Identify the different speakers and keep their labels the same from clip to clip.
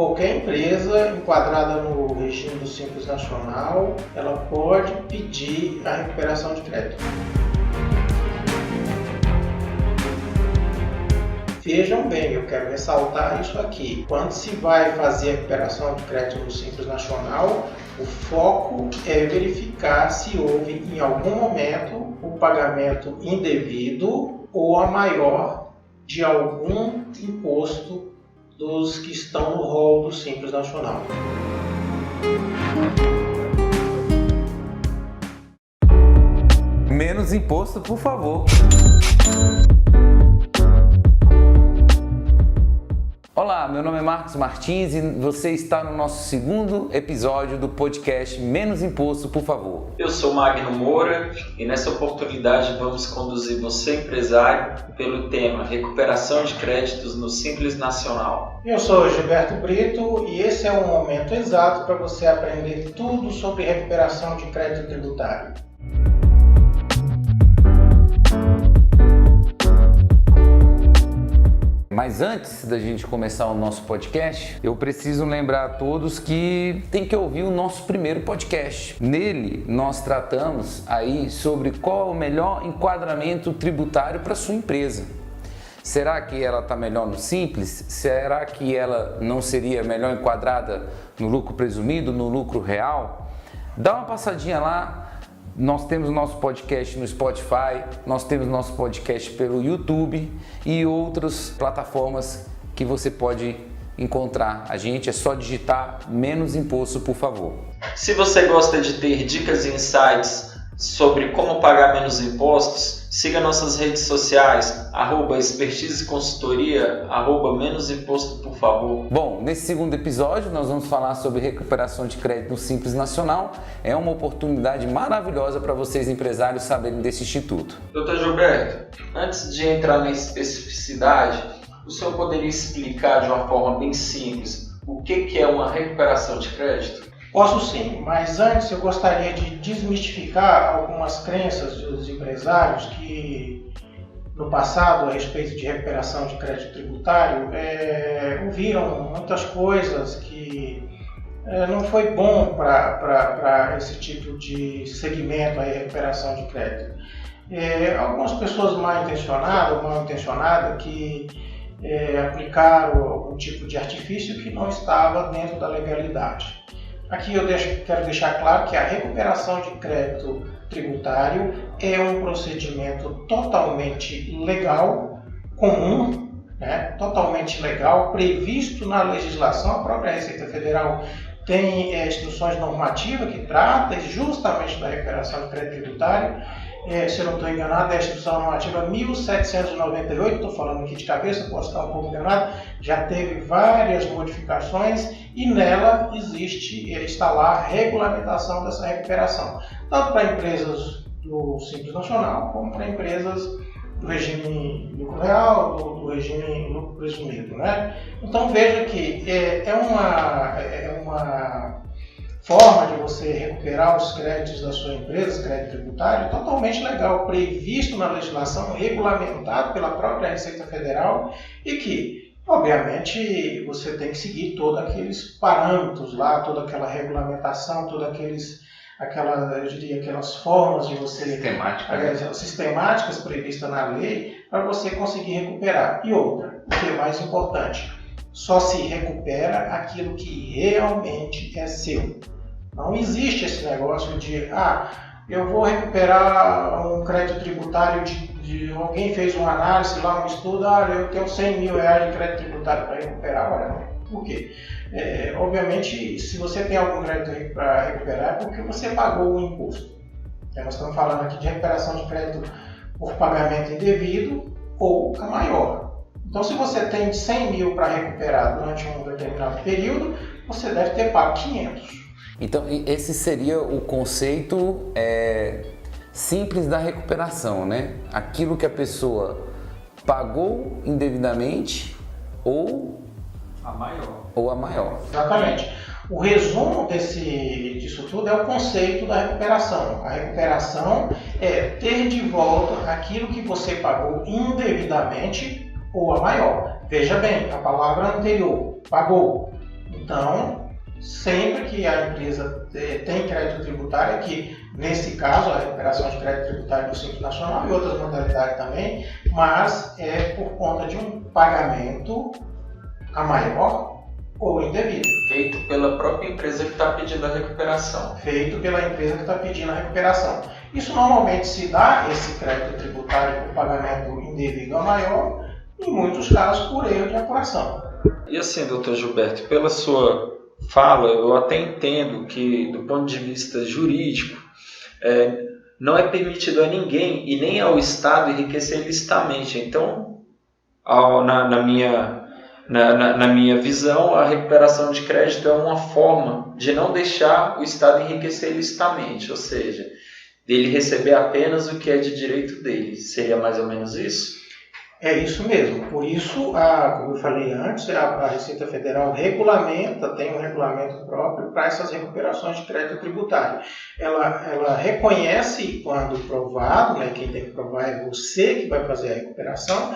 Speaker 1: qualquer empresa enquadrada no regime do Simples Nacional, ela pode pedir a recuperação de crédito. Vejam bem, eu quero ressaltar isso aqui. Quando se vai fazer a recuperação de crédito no Simples Nacional, o foco é verificar se houve em algum momento o pagamento indevido ou a maior de algum imposto dos que estão no rol do Simples Nacional.
Speaker 2: Menos imposto, por favor. Olá, meu nome é Marcos Martins e você está no nosso segundo episódio do podcast Menos Imposto, por favor.
Speaker 3: Eu sou Magno Moura e nessa oportunidade vamos conduzir você, empresário, pelo tema Recuperação de Créditos no Simples Nacional.
Speaker 1: Eu sou Gilberto Brito e esse é o momento exato para você aprender tudo sobre recuperação de crédito tributário.
Speaker 2: Mas antes da gente começar o nosso podcast, eu preciso lembrar a todos que tem que ouvir o nosso primeiro podcast. Nele, nós tratamos aí sobre qual é o melhor enquadramento tributário para sua empresa. Será que ela está melhor no Simples? Será que ela não seria melhor enquadrada no lucro presumido, no lucro real? Dá uma passadinha lá. Nós temos o nosso podcast no Spotify, nós temos nosso podcast pelo YouTube e outras plataformas que você pode encontrar a gente. É só digitar Menos Imposto, por favor.
Speaker 3: Se você gosta de ter dicas e insights sobre como pagar menos impostos, siga nossas redes sociais, @expertise consultoria, @menos imposto, por favor.
Speaker 2: Bom, nesse segundo episódio nós vamos falar sobre recuperação de crédito no Simples Nacional. É uma oportunidade maravilhosa para vocês empresários saberem desse instituto.
Speaker 3: Dr. Gilberto, antes de entrar na especificidade, o senhor poderia explicar de uma forma bem simples o que é uma recuperação de crédito?
Speaker 1: Posso sim, mas antes eu gostaria de desmistificar algumas crenças dos empresários que no passado, a respeito de recuperação de crédito tributário, ouviram muitas coisas que não foi bom para esse tipo de segmento, aí, recuperação de crédito. Algumas pessoas mal intencionadas que aplicaram algum tipo de artifício que não estava dentro da legalidade. Aqui eu quero deixar claro que a recuperação de crédito tributário é um procedimento totalmente legal, comum, né? Totalmente legal, previsto na legislação. A própria Receita Federal tem instruções normativas que tratam justamente da recuperação de crédito tributário. Se eu não estou enganado, é a instrução normativa 1798, estou falando aqui de cabeça, posso estar um pouco enganado, já teve várias modificações e nela está lá a regulamentação dessa recuperação, tanto para empresas do Simples Nacional como para empresas do regime lucro real, do regime lucro presumido, né? Então veja que é uma forma de você recuperar os créditos da sua empresa, crédito tributário, totalmente legal, previsto na legislação, regulamentado pela própria Receita Federal e que, obviamente, você tem que seguir todos aqueles parâmetros lá, toda aquela regulamentação, aquelas formas de você... sistemáticas previstas na lei para você conseguir recuperar. E outra, o que é mais importante, só se recupera aquilo que realmente é seu. Não existe esse negócio de, eu vou recuperar um crédito tributário de alguém fez uma análise lá, um estudo, eu tenho 100 mil reais de crédito tributário para recuperar. Olha, por quê? Obviamente, se você tem algum crédito para recuperar, é porque você pagou o imposto. Nós estamos falando aqui de recuperação de crédito por pagamento indevido ou a maior. Então, se você tem 100 mil para recuperar durante um determinado período, você deve ter pago 500.
Speaker 2: Então, esse seria o conceito simples da recuperação, né? Aquilo que a pessoa pagou indevidamente ou a maior.
Speaker 1: Exatamente. O resumo disso tudo é o conceito da recuperação. A recuperação é ter de volta aquilo que você pagou indevidamente ou a maior. Veja bem, a palavra anterior, pagou. Então, sempre que a empresa tem crédito tributário, que nesse caso a recuperação de crédito tributário do Simples Nacional e outras modalidades também, mas é por conta de um pagamento a maior ou indevido.
Speaker 3: Feito pela própria empresa que está pedindo a recuperação.
Speaker 1: Feito pela empresa que está pedindo a recuperação. Isso normalmente se dá, esse crédito tributário por pagamento indevido a maior, em muitos casos por erro de apuração.
Speaker 3: E assim, doutor Gilberto, pela sua fala, eu até entendo que, do ponto de vista jurídico, não é permitido a ninguém e nem ao Estado enriquecer ilicitamente. Então, na minha visão, a recuperação de crédito é uma forma de não deixar o Estado enriquecer ilicitamente, ou seja, dele receber apenas o que é de direito dele. Seria mais ou menos isso?
Speaker 1: É isso mesmo. Por isso, como eu falei antes, a Receita Federal tem um regulamento próprio para essas recuperações de crédito tributário. Ela reconhece quando provado, né, quem tem que provar é você que vai fazer a recuperação,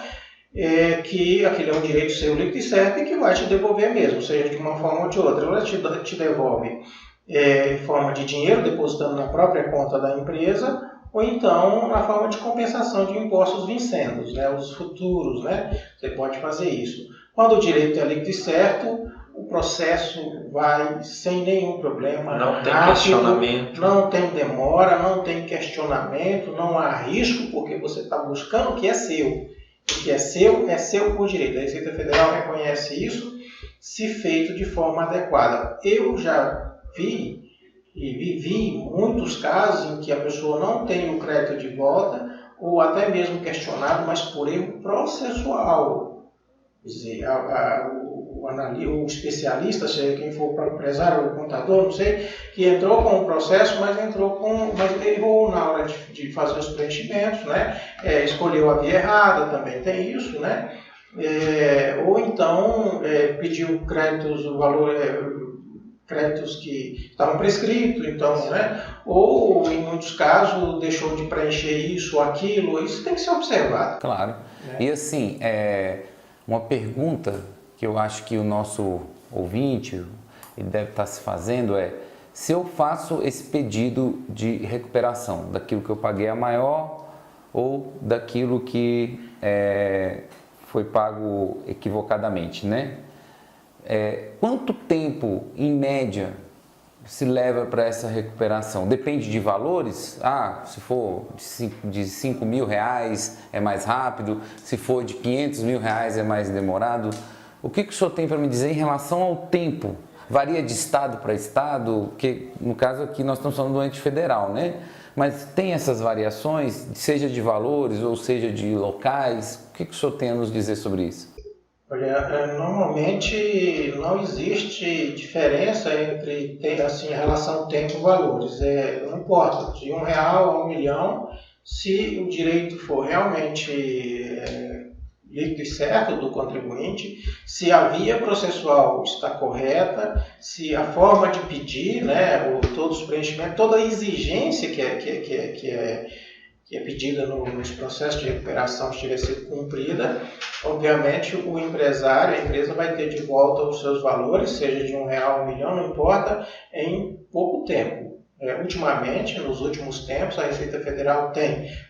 Speaker 1: que aquele é um direito seu líquido e certo e que vai te devolver mesmo, seja de uma forma ou de outra. Ela te devolve em forma de dinheiro, depositando na própria conta da empresa, ou então na forma de compensação de impostos vincendos, né, os futuros, né, você pode fazer isso. Quando o direito é líquido e certo, o processo vai sem nenhum problema.
Speaker 3: Não tem questionamento.
Speaker 1: Não tem demora, não tem questionamento, não há risco, porque você está buscando o que é seu. O que é seu por direito. A Receita Federal reconhece isso, se feito de forma adequada. Eu já vi e vivi muitos casos em que a pessoa não tem o crédito de volta ou até mesmo questionado, mas por erro processual. Quer dizer, o especialista, seja quem for para o empresário ou o contador, não sei, que entrou com o processo, mas errou na hora de fazer os preenchimentos, né? Escolheu a via errada, também tem isso, né? Ou então pediu créditos, o valor créditos que estavam prescritos, então, né? Ou em muitos casos deixou de preencher isso ou aquilo, isso tem que ser observado.
Speaker 2: Claro. Né? E assim, uma pergunta que eu acho que o nosso ouvinte ele deve estar se fazendo se eu faço esse pedido de recuperação daquilo que eu paguei a maior ou daquilo que foi pago equivocadamente, né? Quanto tempo, em média, se leva para essa recuperação? Depende de valores? Se for de 5 mil reais é mais rápido, se for de 500 mil reais é mais demorado. O que o senhor tem para me dizer em relação ao tempo? Varia de estado para estado, que no caso aqui nós estamos falando do ente federal, né? Mas tem essas variações, seja de valores ou seja de locais? O que o senhor tem a nos dizer sobre isso?
Speaker 1: Olha, normalmente não existe diferença entre assim, a relação tempo-valores. Não importa, de R$1 a R$1 milhão, se o direito for realmente líquido e certo do contribuinte, se a via processual está correta, se a forma de pedir, né, todos os preenchimentos, toda a exigência que é pedida nos processos de recuperação estiver sendo cumprida, obviamente o empresário, a empresa vai ter de volta os seus valores, seja de R$1 a R$1 milhão, não importa, em pouco tempo. Ultimamente, nos últimos tempos, a Receita Federal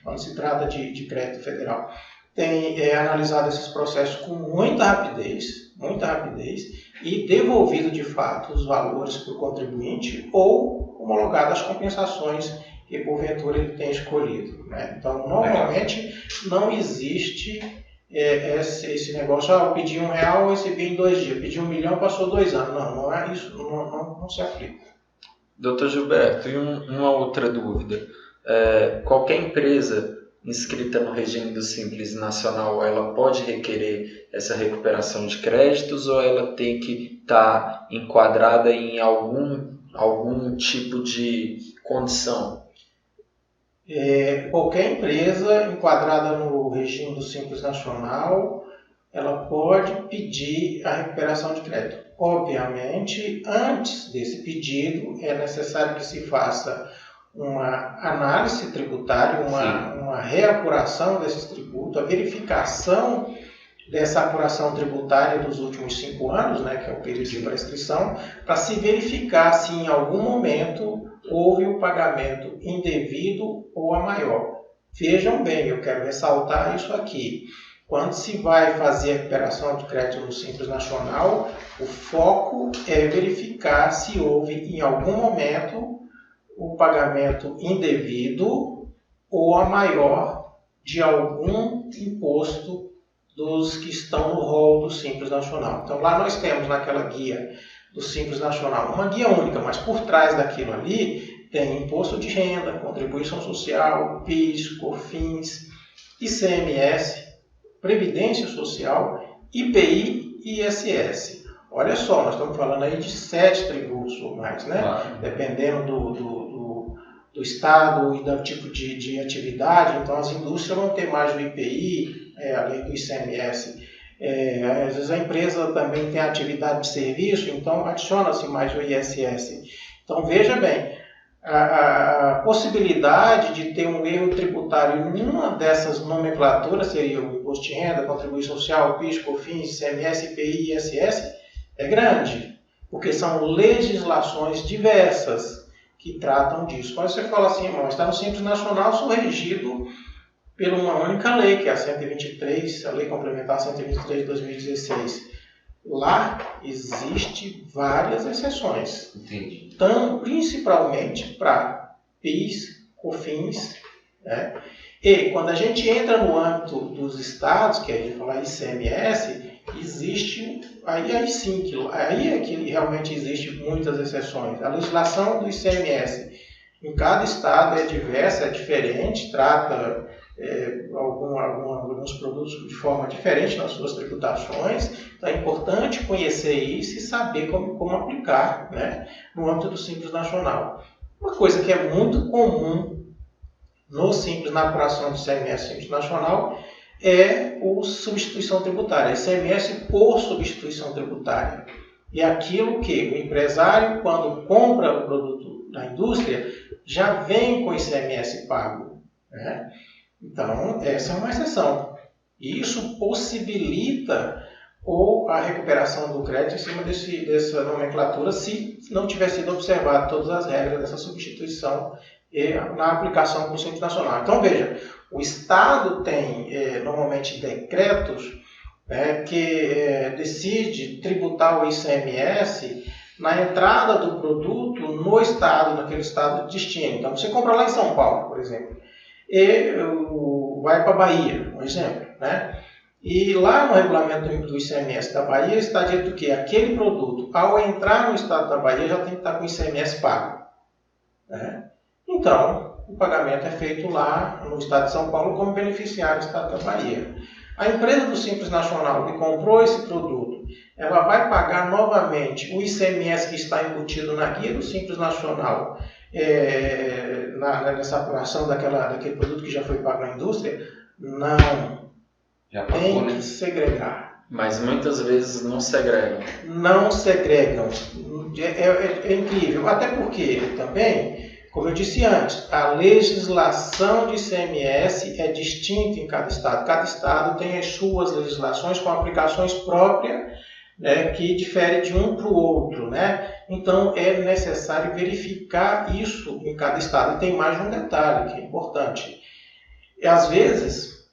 Speaker 1: quando se trata de crédito federal, tem analisado esses processos com muita rapidez e devolvido de fato os valores para o contribuinte ou homologado as compensações que porventura ele tem escolhido, né? Então, normalmente não existe esse negócio, eu pedi R$1, eu recebi em 2 dias, pedi R$1 milhão, passou 2 anos. Não é isso, não se aplica.
Speaker 3: Doutor Gilberto, e uma outra dúvida. Qualquer empresa inscrita no regime do Simples Nacional, ela pode requerer essa recuperação de créditos ou ela tem que estar enquadrada em algum tipo de condição?
Speaker 1: Qualquer empresa enquadrada no regime do Simples Nacional, ela pode pedir a recuperação de crédito. Obviamente, antes desse pedido, é necessário que se faça uma análise tributária, uma reapuração desses tributos, a verificação dessa apuração tributária dos últimos 5 anos, né, que é o período de prescrição, para se verificar se em algum momento houve o pagamento indevido ou a maior. Vejam bem, eu quero ressaltar isso aqui. Quando se vai fazer a recuperação de crédito no Simples Nacional, o foco é verificar se houve em algum momento o pagamento indevido ou a maior de algum imposto dos que estão no rol do Simples Nacional. Então lá nós temos naquela guia do Simples Nacional uma guia única, mas por trás daquilo ali tem imposto de renda, contribuição social, PIS, COFINS, ICMS, Previdência Social, IPI e ISS. Olha só, nós estamos falando aí de 7 tributos ou mais, né?
Speaker 2: Claro.
Speaker 1: Dependendo do estado e do tipo de atividade. Então as indústrias vão ter mais o IPI, além do ICMS. Às vezes a empresa também tem atividade de serviço, então adiciona-se mais o ISS. Então veja bem, a possibilidade de ter um erro tributário em uma dessas nomenclaturas, seria o imposto de renda, contribuição social, PIS, COFINS, ICMS, IPI e ISS, é grande, porque são legislações diversas que tratam disso. Quando você fala assim, mas está no Simples Nacional, sou regido por uma única lei, que é a 123, a Lei Complementar 123 de 2016. Lá existe várias exceções.
Speaker 2: Entendi.
Speaker 1: Então, principalmente para PIS, COFINS, né? E quando a gente entra no âmbito dos estados, que a gente fala ICMS, existe, aí sim, aí é que realmente existe muitas exceções. A legislação do ICMS em cada estado é diversa, é diferente, trata alguns produtos de forma diferente nas suas tributações. Então é importante conhecer isso e saber como aplicar, né, no âmbito do Simples Nacional. Uma coisa que é muito comum no Simples, na apuração do ICMS Simples Nacional, é a substituição tributária, ICMS por substituição tributária. E aquilo que o empresário, quando compra o produto da indústria, já vem com ICMS pago, né? Então, essa é uma exceção. E isso possibilita a recuperação do crédito em cima dessa nomenclatura, se não tiver sido observado todas as regras dessa substituição na aplicação do Simples Nacional. Então, veja, o Estado tem normalmente decretos que decide tributar o ICMS na entrada do produto no estado, naquele estado de destino. Então, você compra lá em São Paulo, por exemplo, e vai para a Bahia, um exemplo, né? E lá no regulamento do ICMS da Bahia está dito que aquele produto, ao entrar no estado da Bahia, já tem que estar com o ICMS pago, né? Então, o pagamento é feito lá no estado de São Paulo como beneficiário do estado da Bahia. A empresa do Simples Nacional que comprou esse produto, ela vai pagar novamente o ICMS que está embutido na guia do Simples Nacional, nessa apuração daquele produto que já foi pago na indústria? Não.
Speaker 2: Já pagou,
Speaker 1: tem
Speaker 2: né?
Speaker 1: que segregar.
Speaker 3: Mas muitas vezes não segregam.
Speaker 1: Não segregam. É incrível. Até porque também, como eu disse antes, a legislação de ICMS é distinta em cada estado. Cada estado tem as suas legislações com aplicações próprias, né, que difere de um para o outro, né? Então é necessário verificar isso em cada estado. E tem mais um detalhe que é importante. E, às vezes,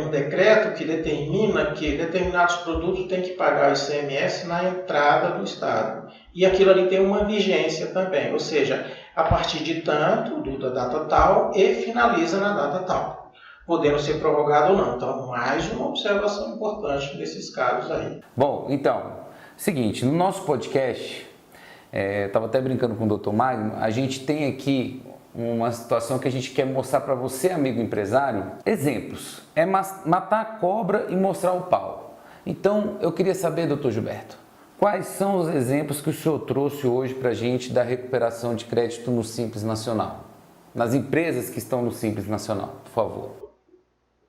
Speaker 1: um decreto que determina que determinados produtos têm que pagar o ICMS na entrada do estado. E aquilo ali tem uma vigência também, ou seja, a partir de tanto, da data tal, e finaliza na data tal, podendo ser prorrogado ou não. Então, mais uma observação importante nesses casos aí.
Speaker 2: Bom, então, seguinte, no nosso podcast, estava até brincando com o Dr. Magno, a gente tem aqui uma situação que a gente quer mostrar para você, amigo empresário, exemplos. É matar a cobra e mostrar o pau. Então, eu queria saber, Dr. Gilberto, quais são os exemplos que o senhor trouxe hoje para a gente da recuperação de crédito no Simples Nacional? Nas empresas que estão no Simples Nacional, por favor.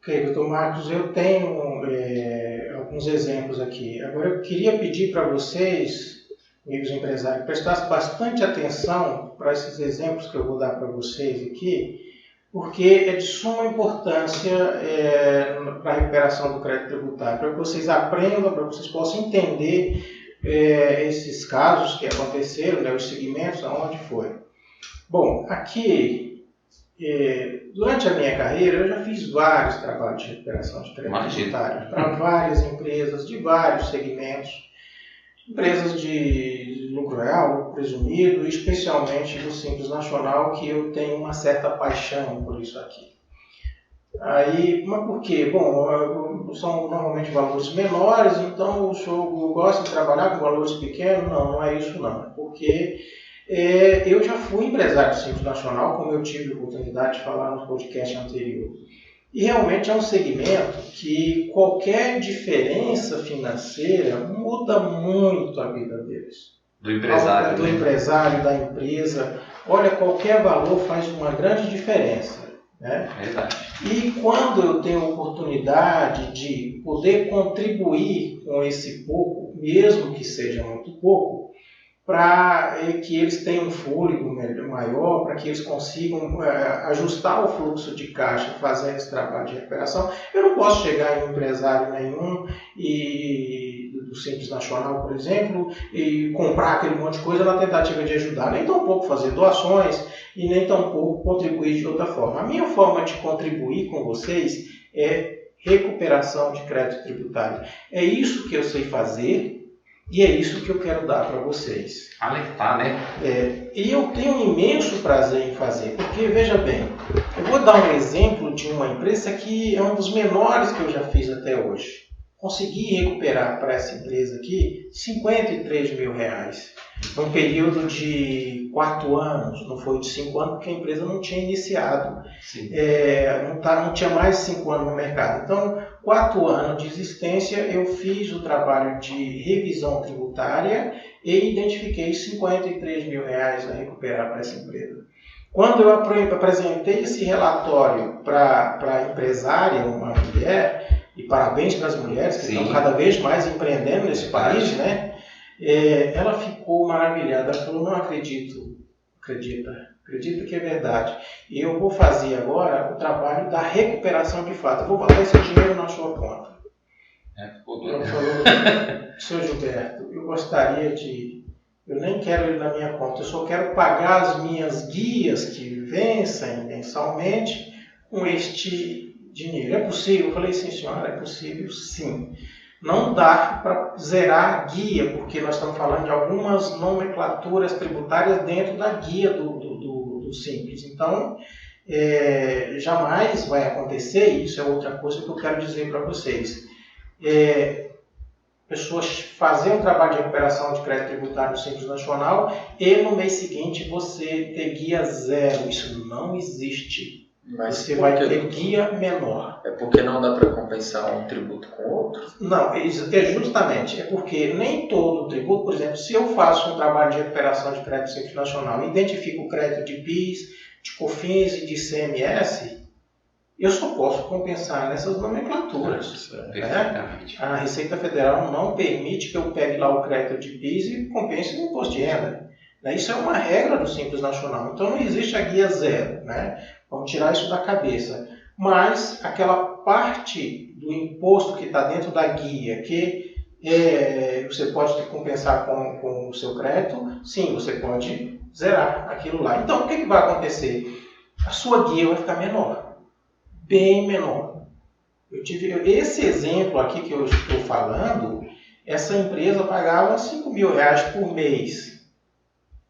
Speaker 1: Ok, doutor Marcos, eu tenho alguns exemplos aqui. Agora, eu queria pedir para vocês, amigos empresários, prestassem bastante atenção para esses exemplos que eu vou dar para vocês aqui, porque é de suma importância para a recuperação do crédito tributário, para que vocês aprendam, para que vocês possam entender esses casos que aconteceram, né, os segmentos, aonde foi. Bom, aqui, durante a minha carreira, eu já fiz vários trabalhos de recuperação de crédito tributário para várias empresas de vários segmentos, empresas de lucro real, lucro presumido, especialmente do Simples Nacional, que eu tenho uma certa paixão por isso aqui. Aí, mas por quê? Bom, são normalmente valores menores, então o senhor gosta de trabalhar com valores pequenos? Não, não é isso não. Porque eu já fui empresário do Simples Nacional, como eu tive a oportunidade de falar no podcast anterior. E realmente é um segmento que qualquer diferença financeira muda muito a vida deles.
Speaker 3: Do empresário.
Speaker 1: Do empresário, da empresa. Olha, qualquer valor faz uma grande diferença. Né?
Speaker 3: Verdade.
Speaker 1: E quando eu tenho a oportunidade de poder contribuir com esse pouco, mesmo que seja muito pouco, para que eles tenham um fôlego maior, para que eles consigam ajustar o fluxo de caixa fazendo esse trabalho de recuperação, eu não posso chegar em um empresário nenhum do Simples Nacional, por exemplo, e comprar aquele monte de coisa na tentativa de ajudar, nem tampouco fazer doações e nem tampouco contribuir de outra forma. A minha forma de contribuir com vocês é recuperação de crédito tributário. É isso que eu sei fazer. E é isso que eu quero dar para vocês.
Speaker 3: Alertar, né?
Speaker 1: E eu tenho um imenso prazer em fazer, porque, veja bem, eu vou dar um exemplo de uma empresa que é um dos menores que eu já fiz até hoje. Consegui recuperar para essa empresa aqui R$53 mil, num período de 4 anos, não foi de 5 anos, porque a empresa não tinha iniciado, não tinha mais de 5 anos no mercado. Então, 4 anos de existência, eu fiz o trabalho de revisão tributária e identifiquei R$53 mil a recuperar para essa empresa. Quando eu apresentei esse relatório para a empresária, uma mulher, e parabéns para as mulheres que estão cada vez mais empreendendo nesse país, né? Ela ficou maravilhada, ela falou, não acredito, acredita que é verdade. E eu vou fazer agora o trabalho da recuperação de fato, eu vou botar esse dinheiro na sua conta. Ela falou, senhor Gilberto, eu gostaria eu nem quero ele na minha conta, eu só quero pagar as minhas guias que vencem mensalmente com este dinheiro. É possível? Eu falei, sim senhora, é possível sim. Não dá para zerar a guia, porque nós estamos falando de algumas nomenclaturas tributárias dentro da guia do Simples. Então, jamais vai acontecer, isso é outra coisa que eu quero dizer para vocês. Pessoas fazem um trabalho de recuperação de crédito tributário no Simples Nacional e no mês seguinte você ter guia zero. Isso não existe.
Speaker 3: Mas
Speaker 1: você vai ter guia menor.
Speaker 3: É porque não dá para compensar um tributo com outro?
Speaker 1: Não, justamente. É porque nem todo tributo, por exemplo, se eu faço um trabalho de recuperação de crédito Simples Nacional e identifico o crédito de PIS, de COFINS e de ICMS, eu só posso compensar nessas nomenclaturas. Né? A Receita Federal não permite que eu pegue lá o crédito de PIS e compense no imposto de renda. Isso é uma regra do Simples Nacional. Então não existe a guia zero. Né? Vamos tirar isso da cabeça. Mas aquela parte do imposto que está dentro da guia, que você pode compensar com o seu crédito, sim, você pode zerar aquilo lá. Então o que vai acontecer? A sua guia vai ficar menor. Bem menor. Eu tive esse exemplo aqui que eu estou falando, essa empresa pagava R$5 mil por mês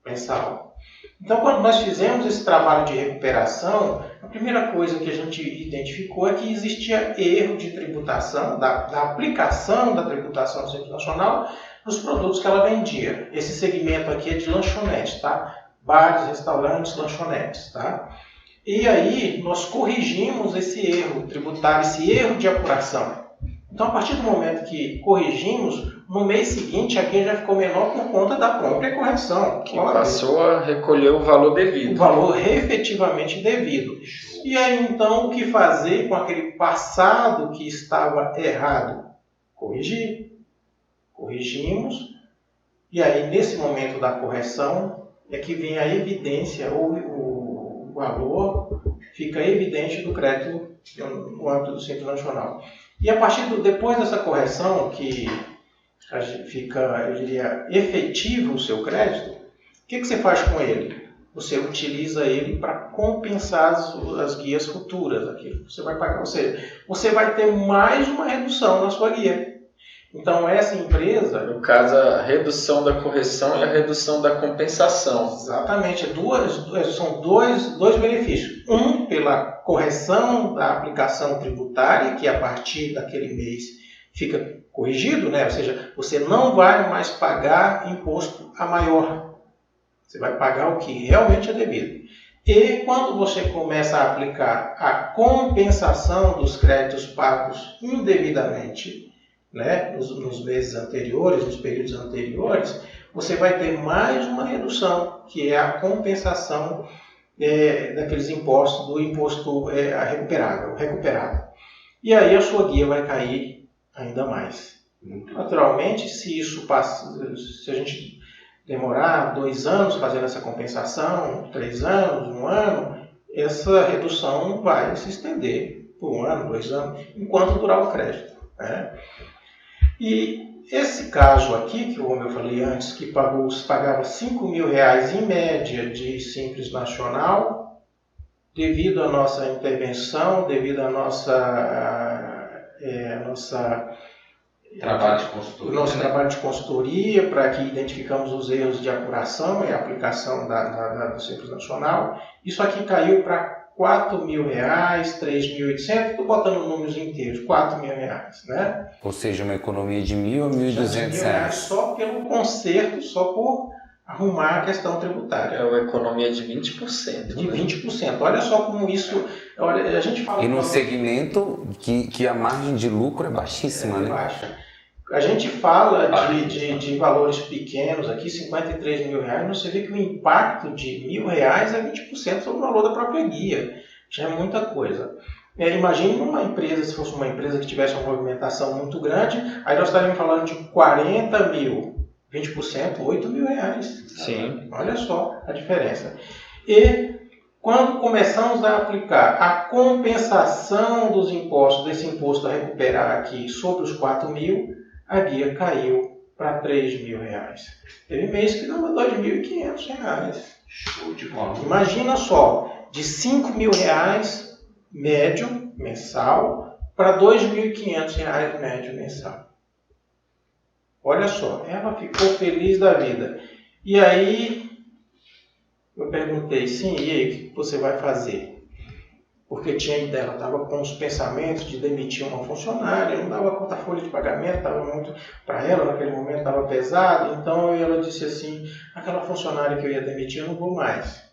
Speaker 1: mensal. Então, quando nós fizemos esse trabalho de recuperação, a primeira coisa que a gente identificou é que existia erro de tributação, da aplicação da tributação do Simples Nacional nos produtos que ela vendia. Esse segmento aqui é de lanchonetes, tá? Bares, restaurantes, lanchonetes, tá? E aí, nós corrigimos esse erro tributário, esse erro de apuração. Então, a partir do momento que corrigimos, no mês seguinte, a guia já ficou menor por conta da própria correção.
Speaker 3: Que passou a recolher o valor devido.
Speaker 1: O valor efetivamente devido. E aí, então, o que fazer com aquele passado que estava errado? Corrigir. Corrigimos. E aí, nesse momento da correção, é que vem a evidência, ou o valor fica evidente do crédito no âmbito do Simples Nacional. E a partir depois dessa correção, que fica, eu diria, efetivo o seu crédito, o que você faz com ele? Você utiliza ele para compensar as guias futuras. Aquilo que você vai pagar. Ou seja, você vai ter mais uma redução na sua guia. Então, essa empresa...
Speaker 3: No caso, a redução da correção e a redução da compensação.
Speaker 1: Exatamente. São dois benefícios. Um, pela correção da aplicação tributária, que a partir daquele mês fica corrigido, né? Ou seja, você não vai mais pagar imposto a maior. Você vai pagar o que realmente é devido. E quando você começa a aplicar a compensação dos créditos pagos indevidamente, né, nos meses anteriores, nos períodos anteriores, você vai ter mais uma redução, que é a compensação daqueles impostos, do imposto recuperado. E aí a sua guia vai cair ainda mais. Naturalmente, se a gente demorar 2 anos fazendo essa compensação, 3 anos, 1 ano, essa redução vai se estender por 1 ano, 2 anos, enquanto durar o crédito, né? E esse caso aqui, que como eu falei antes, que pagava R$5.000 em média de Simples Nacional, devido à nossa intervenção, devido à nosso trabalho de consultoria, para que identificamos os erros de apuração e aplicação do Simples Nacional, isso aqui caiu para R$4.000, R$3.800, estou botando números inteiros, R$4.000, né?
Speaker 2: Ou seja, uma economia de R$1.000 a R$1.200.
Speaker 1: Só pelo conserto, só por arrumar a questão tributária.
Speaker 3: É uma economia de 20%.
Speaker 1: De 20%. Olha só como isso... Olha, a gente fala...
Speaker 2: E num segmento que a margem de lucro é baixíssima, né?
Speaker 1: Baixa. A gente fala de valores pequenos aqui, R$53.000, você vê que o impacto de R$1.000 é 20% sobre o valor da própria guia. Já é muita coisa. Imagine uma empresa, se fosse uma empresa que tivesse uma movimentação muito grande, aí nós estaríamos falando de 40 mil, 20%, R$8.000.
Speaker 3: Sim.
Speaker 1: Olha só a diferença. E quando começamos a aplicar a compensação dos impostos, desse imposto a recuperar aqui sobre os 4.000, a guia caiu para R$3.000. Teve mês que dava R$2.500.
Speaker 2: Show de bola.
Speaker 1: Imagina só, de R$5.000 médio mensal para R$2.500 médio mensal. Olha só, ela ficou feliz da vida. E aí, eu perguntei, sim, e aí, o que você vai fazer? Porque ela estava com os pensamentos de demitir uma funcionária, não dava conta a folha de pagamento, estava muito, para ela naquele momento estava pesado, então ela disse assim, aquela funcionária que eu ia demitir eu não vou mais,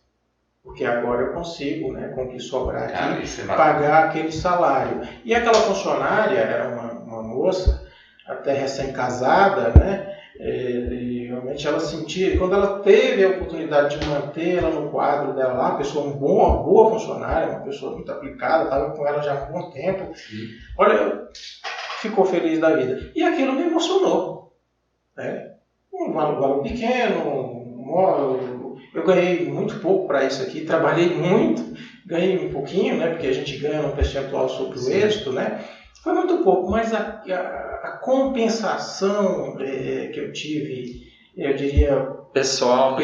Speaker 1: porque agora eu consigo, né, com o que sobrar aqui, pagar aquele salário. E aquela funcionária era uma moça, até recém-casada, né, e realmente ela sentia, quando ela teve a oportunidade de manter ela no quadro dela lá, uma pessoa, uma boa funcionária, uma pessoa muito aplicada, estava com ela já há um bom tempo. Sim. Olha, ficou feliz da vida. E aquilo me emocionou, né? Um valor pequeno, eu ganhei muito pouco para isso aqui, trabalhei muito, ganhei um pouquinho, né? Porque a gente ganha um percentual sobre o êxito, né? Foi muito pouco, mas a compensação que eu tive, eu diria pessoal,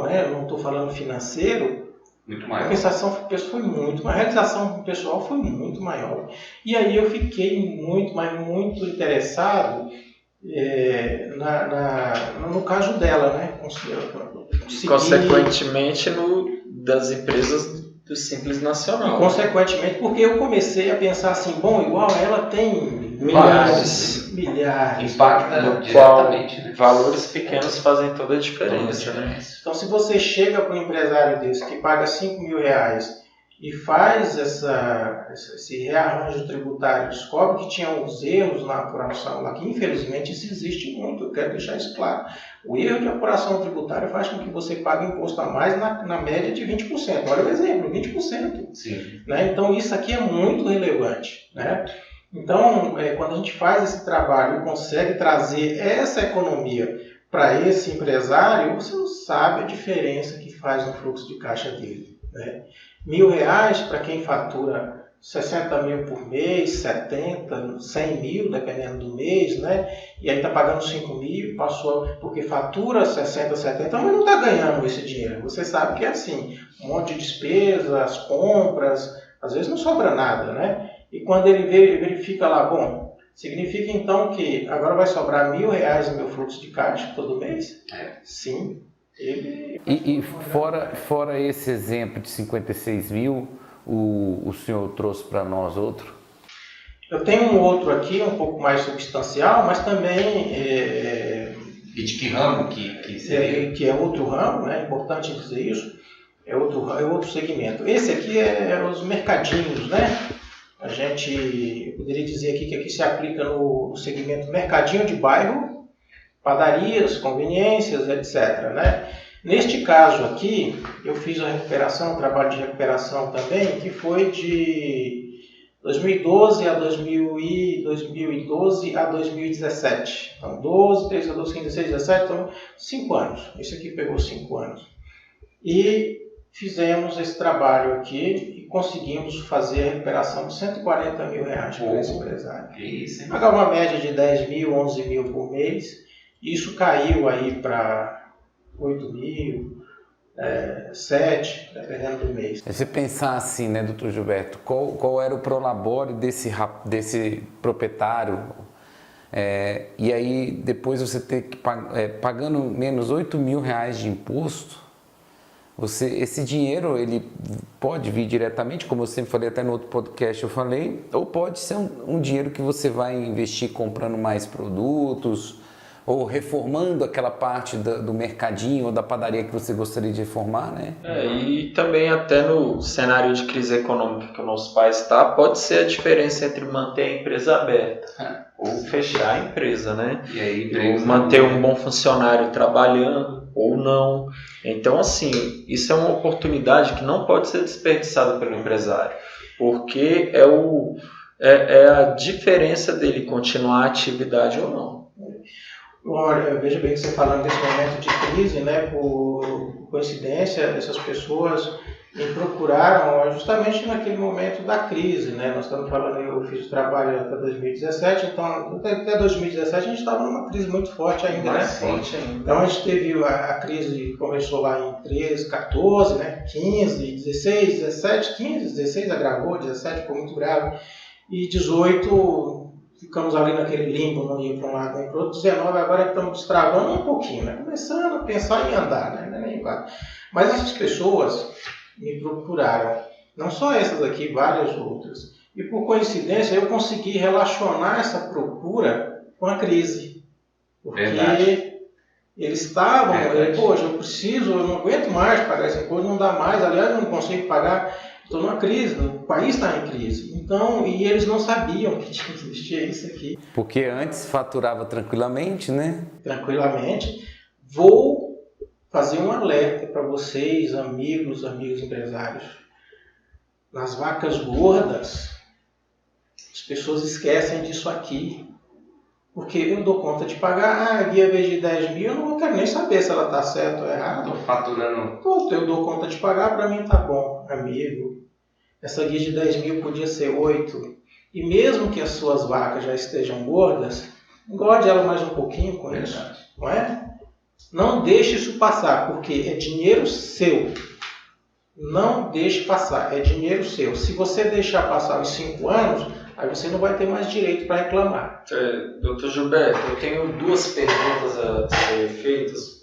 Speaker 1: né? Não estou falando financeiro,
Speaker 2: muito maior.
Speaker 1: A compensação foi muito maior, a realização pessoal foi muito maior. E aí eu fiquei muito interessado no caso dela, né?
Speaker 3: Consequentemente das empresas do Simples Nacional.
Speaker 1: E, consequentemente, porque eu comecei a pensar assim, bom, igual ela tem
Speaker 3: milhares.
Speaker 2: Impacta diretamente, né?
Speaker 3: Valores pequenos fazem toda a diferença, né?
Speaker 1: Então, se você chega para um empresário desse que paga R$5.000 e faz esse rearranjo tributário, descobre que tinha uns erros na apuração lá, que infelizmente isso existe muito, eu quero deixar isso claro. O erro de apuração tributária faz com que você pague imposto a mais na média de 20%. Olha o exemplo, 20%.
Speaker 2: Sim.
Speaker 1: Né? Então isso aqui é muito relevante. Né? Então, quando a gente faz esse trabalho e consegue trazer essa economia para esse empresário, você não sabe a diferença que faz no fluxo de caixa dele. Né? R$1.000 para quem fatura 60 mil por mês, 70, 100 mil, dependendo do mês, né? E aí está pagando 5 mil, passou, porque fatura 60, 70, mas não está ganhando esse dinheiro. Você sabe que é assim, um monte de despesas, compras, às vezes não sobra nada, né? E quando ele vê, ele verifica lá, bom, significa então que agora vai sobrar R$1.000 no meu fluxo de caixa todo mês? Sim.
Speaker 2: E fora esse exemplo de 56 mil, o senhor trouxe para nós outro?
Speaker 1: Eu tenho um outro aqui, um pouco mais substancial, mas também...
Speaker 2: E de que ramo que seria?
Speaker 1: Que é outro ramo, né? É importante dizer isso. É outro segmento. Esse aqui é os mercadinhos, né? Eu poderia dizer aqui que aqui se aplica no segmento mercadinho de bairro, padarias, conveniências, etc. Né? Neste caso aqui, eu fiz um trabalho de recuperação também, que foi de 2012 a 2017. Então, 12, 13, 14, 15, 16, 17, então 5 anos. Esse aqui pegou 5 anos. E fizemos esse trabalho aqui e conseguimos fazer a recuperação de R$140 mil para esse empresário.
Speaker 2: Isso,
Speaker 1: pagava uma média de 10 mil, 11 mil por mês. Isso caiu aí para 8 mil, 7, dependendo do mês.
Speaker 2: Se você pensar assim, né, doutor Gilberto, qual era o prolabore desse proprietário? E aí depois você ter que pagando menos R$8 mil de imposto, esse dinheiro ele pode vir diretamente, como eu sempre falei até no outro podcast eu falei, ou pode ser um dinheiro que você vai investir comprando mais produtos, ou reformando aquela parte do mercadinho ou da padaria que você gostaria de reformar, né?
Speaker 3: E também até no cenário de crise econômica que o nosso país está, pode ser a diferença entre manter a empresa aberta ou fechar a empresa, né?
Speaker 2: E aí,
Speaker 3: ou manter um bom funcionário trabalhando ou não. Então, assim, isso é uma oportunidade que não pode ser desperdiçada pelo empresário, porque é a diferença dele continuar a atividade ou não.
Speaker 1: Olha, veja bem que você falando desse momento de crise, né? Por coincidência, essas pessoas me procuraram justamente naquele momento da crise, né? Nós estamos falando, eu fiz o trabalho até 2017, então até 2017 a gente estava numa crise muito forte ainda, né?
Speaker 3: Forte ainda.
Speaker 1: Então a gente teve a crise, começou lá em 13, 14, né? 15, 16, 17, 15, 16 agravou, 17 ficou muito grave, e 18... ficamos ali naquele limbo, não ia para um lado nem para o outro. 19 agora estamos destravando um pouquinho, né? Começando a pensar em andar, né? Nem vai. Mas essas pessoas me procuraram, não só essas aqui, várias outras. E por coincidência eu consegui relacionar essa procura com a crise. Porque eles estavam, poxa, eu não aguento mais pagar esse imposto, não dá mais, aliás eu não consigo pagar. Estou numa crise, o país está em crise. Então, e eles não sabiam que existia isso aqui.
Speaker 2: Porque antes faturava tranquilamente, né?
Speaker 1: Tranquilamente. Vou fazer um alerta para vocês, amigos empresários. Nas vacas gordas, as pessoas esquecem disso aqui. Porque eu dou conta de pagar, a guia veio de 10 mil, eu não quero nem saber se ela está certa ou errada.
Speaker 2: Estou faturando.
Speaker 1: Eu dou conta de pagar, para mim tá bom, amigo. Essa guia de 10 mil podia ser 8. E mesmo que as suas vacas já estejam gordas, engorde ela mais um pouquinho com isso. Não é? Não deixe isso passar, porque é dinheiro seu. Não deixe passar, é dinheiro seu. Se você deixar passar os 5 anos, aí você não vai ter mais direito para reclamar.
Speaker 3: Doutor Gilberto, eu tenho 2 perguntas a serem feitas.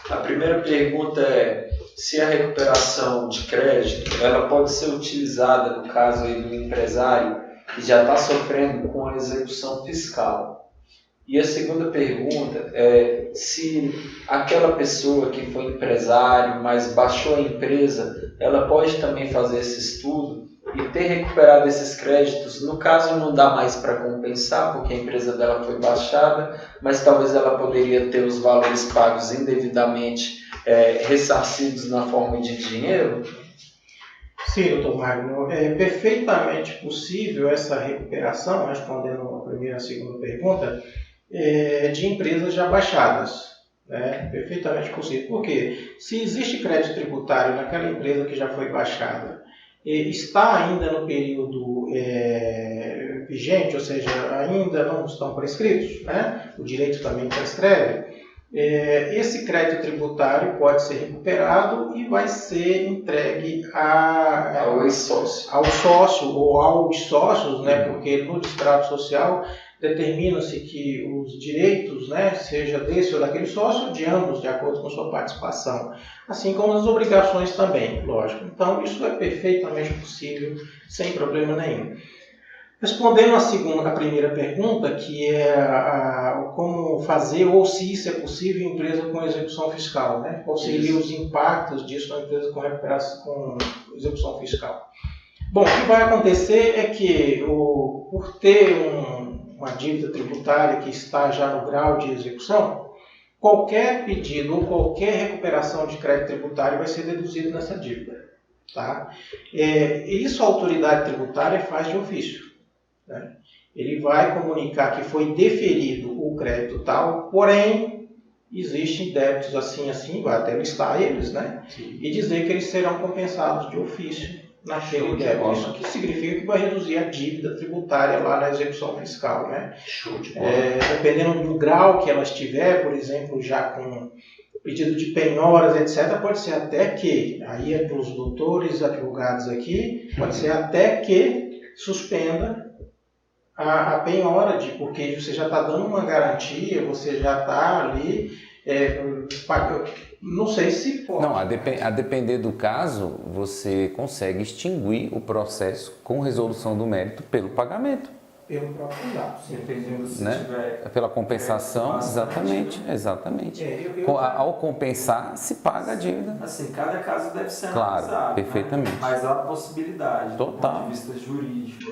Speaker 3: A primeira pergunta é se a recuperação de crédito ela pode ser utilizada no caso aí do empresário que já está sofrendo com a execução fiscal. E a segunda pergunta é se aquela pessoa que foi empresário, mas baixou a empresa, ela pode também fazer esse estudo e ter recuperado esses créditos. No caso, não dá mais para compensar, porque a empresa dela foi baixada, mas talvez ela poderia ter os valores pagos indevidamente ressarcidos na forma de dinheiro?
Speaker 1: Sim, doutor Magno, é perfeitamente possível essa recuperação, respondendo a primeira e a segunda pergunta, de empresas já baixadas. né? Perfeitamente possível. Por quê? Se existe crédito tributário naquela empresa que já foi baixada, está ainda no período vigente, ou seja, ainda não estão prescritos, né? O direito também prescreve, esse crédito tributário pode ser recuperado e vai ser entregue ao sócio ou aos sócios, né? Porque no distrato social determina-se que os direitos, né, seja desse ou daquele sócio, de ambos, de acordo com sua participação, assim como as obrigações também, lógico. Então, isso é perfeitamente possível, sem problema nenhum. Respondendo a primeira pergunta, que é como fazer ou se isso é possível em empresa com execução fiscal, né? Quais seriam os impactos disso na empresa com execução fiscal? Bom, o que vai acontecer é que, por ter uma dívida tributária que está já no grau de execução, qualquer pedido ou qualquer recuperação de crédito tributário vai ser deduzido nessa dívida. Tá? Isso a autoridade tributária faz de ofício. Né? Ele vai comunicar que foi deferido o crédito tal, porém, existem débitos assim, vai até listar eles, né? E dizer que eles serão compensados de ofício naquele débito. Isso que significa que vai reduzir a dívida tributária lá na execução fiscal, né?
Speaker 3: Show de bola.
Speaker 1: Dependendo do grau que ela estiver, por exemplo, já com pedido de penhoras, etc., pode ser até que, aí é para os doutores, advogados aqui, pode ser até que suspenda a penhora, porque você já está dando uma garantia, você já está ali, não sei se pode.
Speaker 2: Não, a depender do caso, você consegue extinguir o processo com resolução do mérito pelo pagamento.
Speaker 1: Pelo próprio dado,
Speaker 4: dependendo se
Speaker 2: né?
Speaker 4: tiver...
Speaker 2: Pela compensação, exatamente. Ao compensar, se paga a dívida.
Speaker 4: Assim, cada caso deve ser
Speaker 2: claro,
Speaker 4: analisado,
Speaker 2: perfeitamente.
Speaker 4: Né? Mas há possibilidade,
Speaker 2: total,
Speaker 4: do ponto de vista jurídico.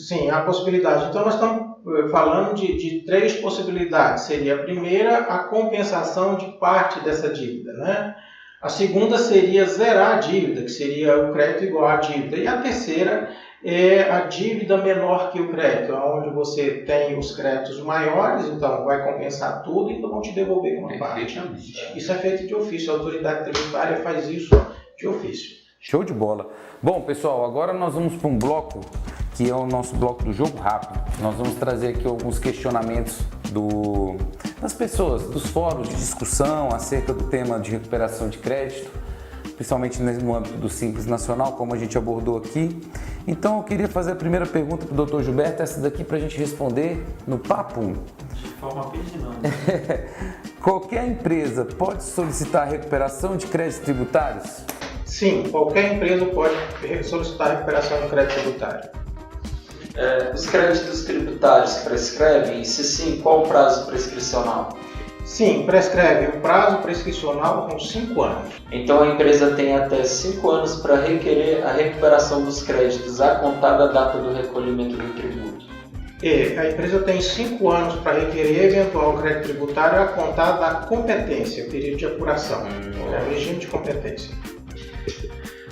Speaker 1: Sim, há possibilidade. Então, nós estamos falando de 3 possibilidades. Seria a primeira, a compensação de parte dessa dívida, né? A segunda seria zerar a dívida, que seria o crédito igual à dívida. E a terceira é a dívida menor que o crédito, onde você tem os créditos maiores, então vai compensar tudo e vão te devolver uma parte. Isso é feito de ofício, a autoridade tributária faz isso de ofício.
Speaker 2: Show de bola. Bom, pessoal, agora nós vamos para um bloco que é o nosso bloco do Jogo Rápido. Nós vamos trazer aqui alguns questionamentos das pessoas, dos fóruns de discussão acerca do tema de recuperação de crédito, principalmente no âmbito do Simples Nacional, como a gente abordou aqui. Então, eu queria fazer a primeira pergunta para o Dr. Gilberto, essa daqui para a gente responder no papo.
Speaker 4: De forma bem dinâmica.
Speaker 2: Qualquer empresa pode solicitar recuperação de créditos tributários?
Speaker 1: Sim, qualquer empresa pode solicitar recuperação de crédito tributário.
Speaker 3: Os créditos tributários prescrevem? E se sim, qual o prazo prescricional?
Speaker 1: Sim, prescreve. O prazo prescricional são 5 anos.
Speaker 3: Então a empresa tem até 5 anos para requerer a recuperação dos créditos a contar da data do recolhimento do tributo.
Speaker 1: A empresa tem 5 anos para requerer eventual crédito tributário a contar da competência, período de apuração, regime de competência.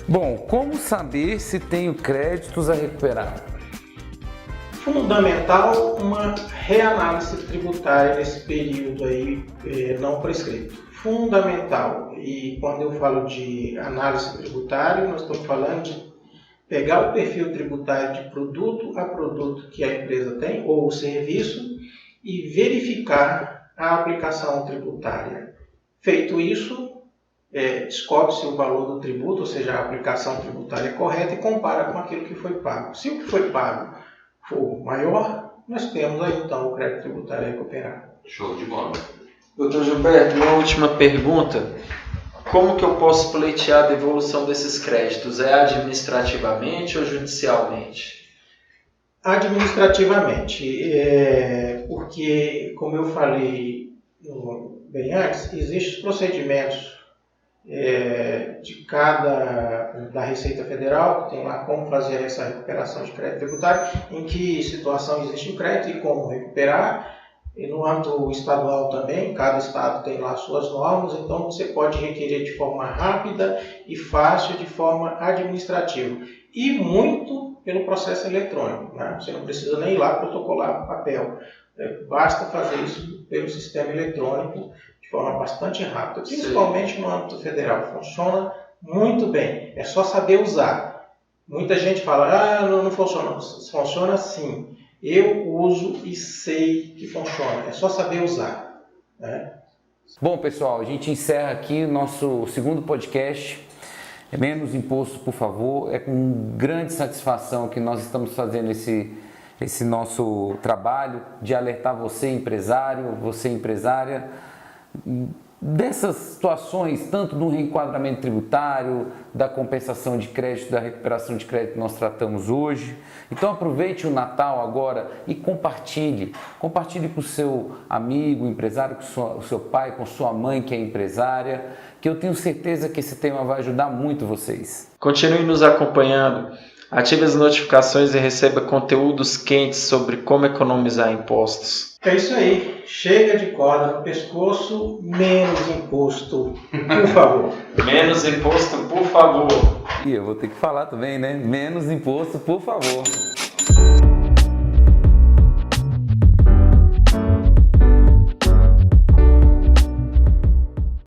Speaker 2: Bom, como saber se tenho créditos a recuperar?
Speaker 1: Fundamental uma reanálise tributária nesse período aí não prescrito. Fundamental. E quando eu falo de análise tributária, nós estamos falando de pegar o perfil tributário de produto a produto que a empresa tem ou serviço e verificar a aplicação tributária. Feito isso, descobre-se o valor do tributo, ou seja, a aplicação tributária correta e compara com aquilo que foi pago. Se o que foi pago for maior, nós temos aí então o crédito tributário recuperado.
Speaker 3: Show de bola. Doutor Gilberto, uma última pergunta. Como que eu posso pleitear a devolução desses créditos? É administrativamente ou judicialmente?
Speaker 1: Administrativamente, porque, como eu falei bem antes, existem os procedimentos da Receita Federal, que tem lá como fazer essa recuperação de crédito tributário, em que situação existe o crédito e como recuperar. E no âmbito estadual também, cada estado tem lá suas normas, então você pode requerer de forma rápida e fácil, de forma administrativa. E muito pelo processo eletrônico, né? Você não precisa nem ir lá protocolar papel. Basta fazer isso pelo sistema eletrônico de forma bastante rápida, principalmente no âmbito federal. Funciona muito bem, é só saber usar. Muita gente fala, não funciona. Funciona sim. Eu uso e sei que funciona, é só saber usar, né?
Speaker 2: Bom, pessoal, a gente encerra aqui o nosso segundo podcast. Menos imposto, por favor. É com grande satisfação que nós estamos fazendo esse nosso trabalho de alertar você, empresário, você, empresária, dessas situações, tanto do reenquadramento tributário, da compensação de crédito, da recuperação de crédito que nós tratamos hoje. Então aproveite o Natal agora e compartilhe com o seu amigo empresário, com o seu pai, com sua mãe que é empresária, que eu tenho certeza que esse tema vai ajudar muito vocês.
Speaker 3: Continue nos acompanhando, ative as notificações e receba conteúdos quentes sobre como economizar impostos.
Speaker 1: É isso aí, chega de corda no pescoço, menos imposto, por favor.
Speaker 3: Menos imposto, por favor.
Speaker 2: E eu vou ter que falar também, né? Menos imposto, por favor.